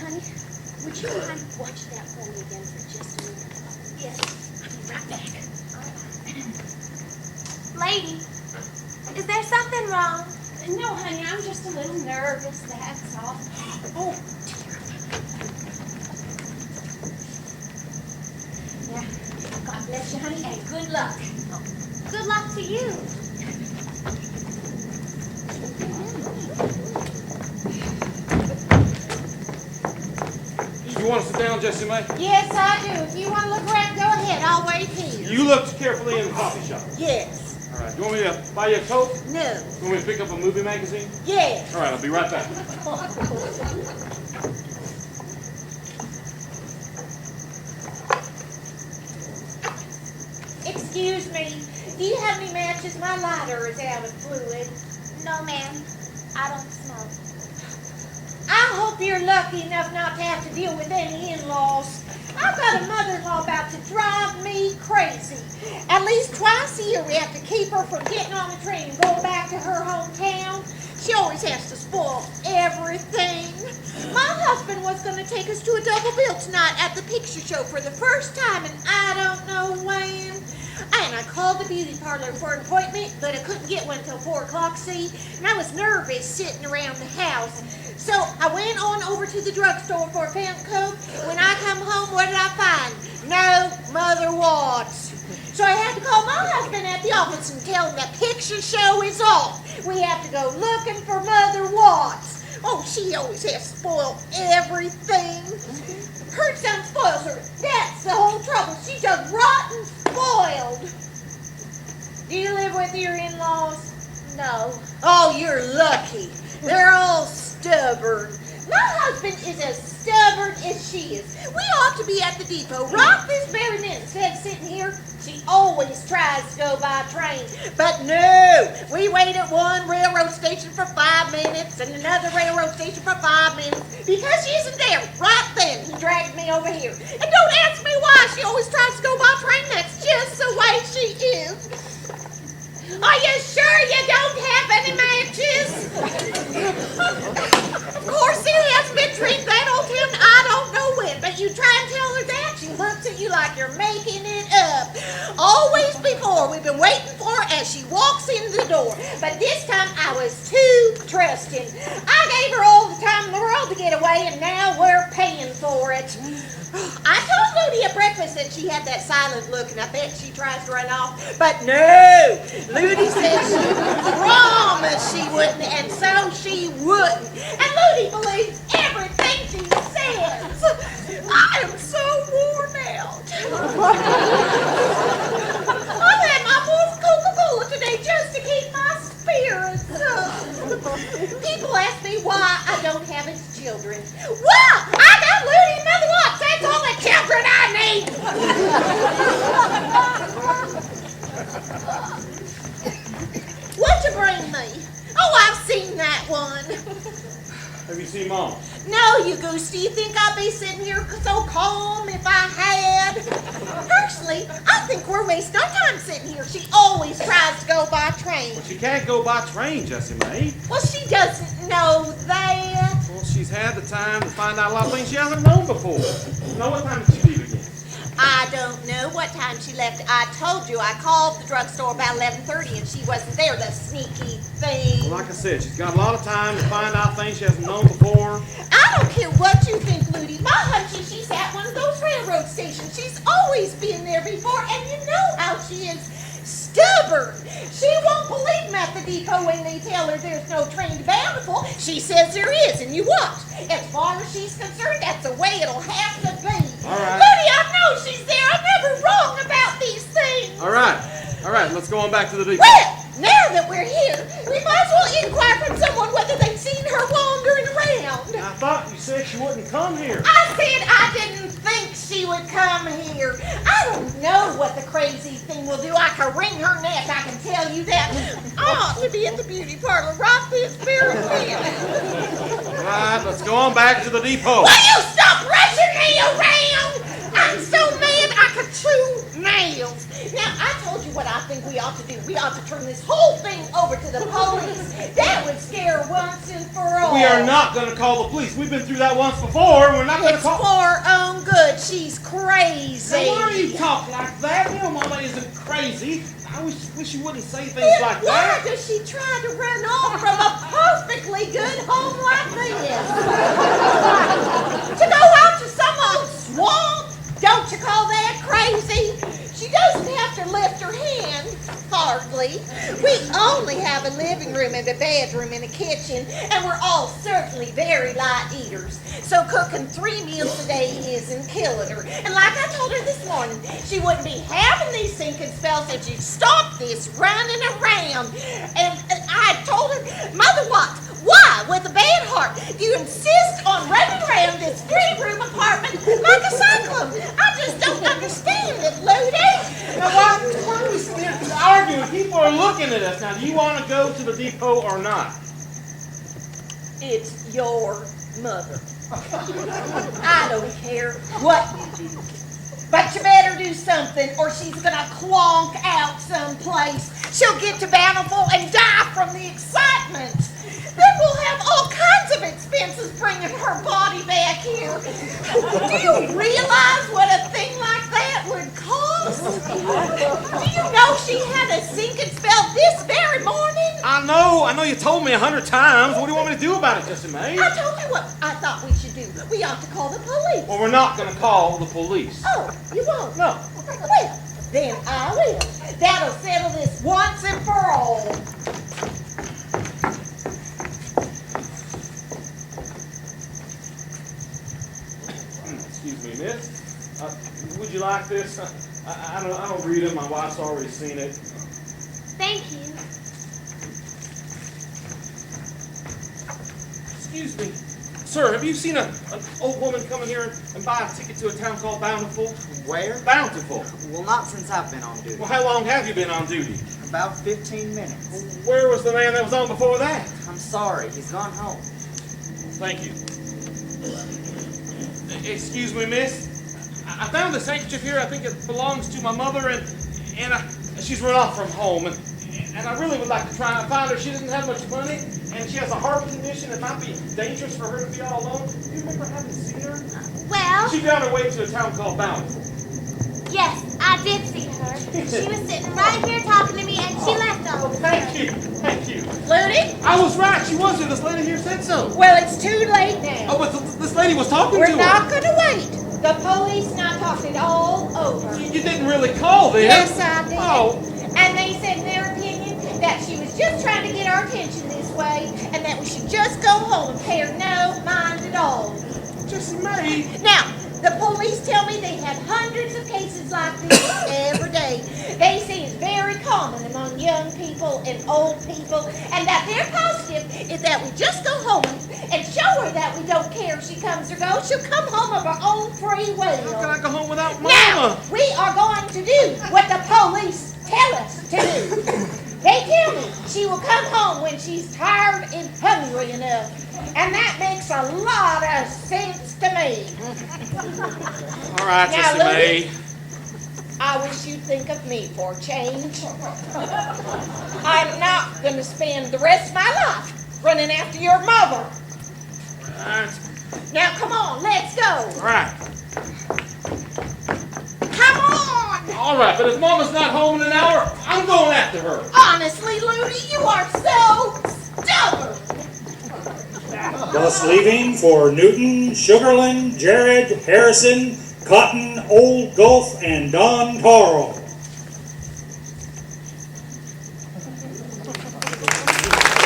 honey, would you mind watching that for me again for just a minute? Yes. I'll be right back. All right. Lady, is there something wrong? No, honey, I'm just a little nervous, that's all. Oh, dear. Yeah. God bless you, honey, and good luck. Oh, good luck to you. You want to sit down, Jessie May? Yes, I do. If you want to look around, go ahead. I'll wait here. You looked carefully in the coffee shop. Yes. All right. You want me to buy you a Coke? No. You want me to pick up a movie magazine? Yes. All right, I'll be right back. Excuse me. Do you have any matches? My lighter is out of fluid. No, ma'am. I don't smoke. I hope you're lucky enough not to have to deal with any in-laws. I've got a mother-in-law about to drive me crazy. At least twice a year we have to keep her from getting on the train and going back to her hometown. She always has to spoil everything. My husband was going to take us to a double bill tonight at the picture show for the first time, and I don't know when. And I called the beauty parlor for an appointment, but I couldn't get one until 4 o'clock, see? And I was nervous sitting around the house. So I went on over to the drugstore for a fountain coke. When I come home, what did I find? No Mother Watts. So I had to call my husband at the office and tell him that picture show is off. We have to go looking for Mother Watts. Oh, she always has to spoil everything. Her son spoils her. That's the whole trouble. She's just rotten spoiled. Do you live with your in-laws? No. Oh, you're lucky. They're all stubborn. My husband is as stubborn as she is. We ought to be at the depot right this very minute. Instead of sitting here, she always tries to go by train. But no, we wait at one railroad station for 5 minutes and another railroad station for 5 minutes. Because she isn't there right then, he dragged me over here. And don't ask me why she always tries to go by train. That's just the way she is. Are you sure you don't have any matches? Of course, there hasn't been treated that old town I don't know when, but you try and tell her that, she looks at you like you're making it up. Always before, we've been waiting for her as she walks in the door, but this time I was too trusting. I gave her all the time in the world to get away, and now we're paying for it. I told Ludi at breakfast that she had that silent look, and I bet she tries to run off. But no, Ludi said she promised she wouldn't, and so she wouldn't. And Ludi believes everything she says. I am so worn out. I've had my fourth Coca-Cola today just to keep my spirits up. People ask me why I don't have any children. Well, I got Ludi and Mother Watts. That's all the children I need. What'd you bring me? Oh, I've seen that one. Have you seen Mom? No, you goose. Do you think I'd be sitting here so calm if I had? Personally, I think we're wasting our time sitting here. She always tries to go by train. Well, she can't go by train, Jessie May. Well, she doesn't know that. Well, she's had the time to find out a lot of things she hasn't known before. Now, what time did she leave again? I don't know what time she left. I told you I called the drugstore about 11:30 and she wasn't there, the sneaky thing. Well, like I said, she's got a lot of time to find out things she hasn't known before. I don't care what you think, Ludi. My hunch is she's at one of those railroad stations. She's always been there before, and you know how she is stubborn. She won't believe them at the depot when they tell her there's no train to Bountiful. She says there is, and you watch. As far as she's concerned, that's the way it'll have to be. All right. Ludi, I know she's there. I'm never wrong about these things. All right, let's go on back to the depot. Well, now that we're here, we might as well inquire from someone whether they've seen her wandering around. I thought you said she wouldn't come here. I said I didn't think she would come here. I don't know what the crazy thing will do. I can wring her neck, I can tell you that. I ought to be at the beauty parlor right this very minute. All right, let's go on back to the depot. Will you stop rushing me around? I'm so mad I could chew nails. Now, I told you what I think we ought to do. We ought to turn this whole thing over to the police. That would scare her once and for all. We are not going to call the police. We've been through that once before. We're not going to It's call. for her own good. She's crazy. Now, why do you talk like that? You know Mama isn't crazy. I wish you wouldn't say things like Why that. does she try to run off from a perfectly good home like this? To go out to some old swamp? Don't you call that crazy? She doesn't have to lift her hand, hardly. We only have a living room and a bedroom and a kitchen, and we're all certainly very light eaters. So cooking 3 meals a day isn't killing her. And like I told her this morning, she wouldn't be having these sinking spells if she'd stop this running around. And I told her, Mother Watts, why, with a bad heart, do you insist on running around this 3-room apartment like a cyclone? I just don't understand it, Ludi. Now, why are we sitting here arguing? People are looking at us. Now, do you want to go to the depot or not? It's your mother. I don't care what you do. But you better do something or she's gonna clonk out someplace. She'll get to Bountiful and die from the excitement. Then we'll have all kinds of expenses bringing her body back here. Do you realize what a thing like that would cost? Do you know she had a sinking spell this very morning? I know you told me 100 times. What do you want me to do about it, Jessie May? I told you what I thought we should do. We ought to call the police. Well, we're not going to call the police. Oh, you won't? No. Well, then I will. That'll settle this once and for all. Excuse me, miss. Would you like this? I don't read it. My wife's already seen it. Thank you. Excuse me. Sir, have you seen an old woman come in here and buy a ticket to a town called Bountiful? Where? Bountiful. Well, not since I've been on duty. Well, how long have you been on duty? About 15 minutes. Where was the man that was on before that? I'm sorry, he's gone home. Thank you. Excuse me, miss. I found this handkerchief here. I think it belongs to my mother, and she's run off from home. And I really would like to try and find her. She doesn't have much money, and she has a heart condition. It might be dangerous for her to be all alone. Do you remember having seen her? Well, She's on her way to a town called Bountiful. yes, I did see her. She was sitting right here talking to me, and she left on me. Thank you. Ludi? I was right. She was here. This lady here said so. Well, it's too late now. Oh, but this lady was talking We're to her. not going to wait. The police not talked it all over. You didn't really call then. Yes, I did. Oh. And they said in their opinion that she was just trying to get our attention this way and that we should just go home and pay her no mind at all. Jessie May. Now, the police tell me they have hundreds of cases like this every day. They say it's very common among young people and old people, and that their positive is that we just go home and show her that we don't care if she comes or goes. She'll come home of her own free will. How can I go home without Now, Mama? we are going to do what the police tell us to do. They tell me she will come home when she's tired and hungry enough. And that makes a lot of sense to me. All right, Now, Jessie May. Louie, I wish you'd think of me for a change. I'm not going to spend the rest of my life running after your mother. All right. Now, come on, let's go. All right. Come on. All right, but if Mama's not home in an hour, I'm going after her. Honestly, Ludi, you are so stubborn. Thus leaving for Newton, Sugarland, Jared, Harrison, Cotton, Old Gulf, and Don Taro.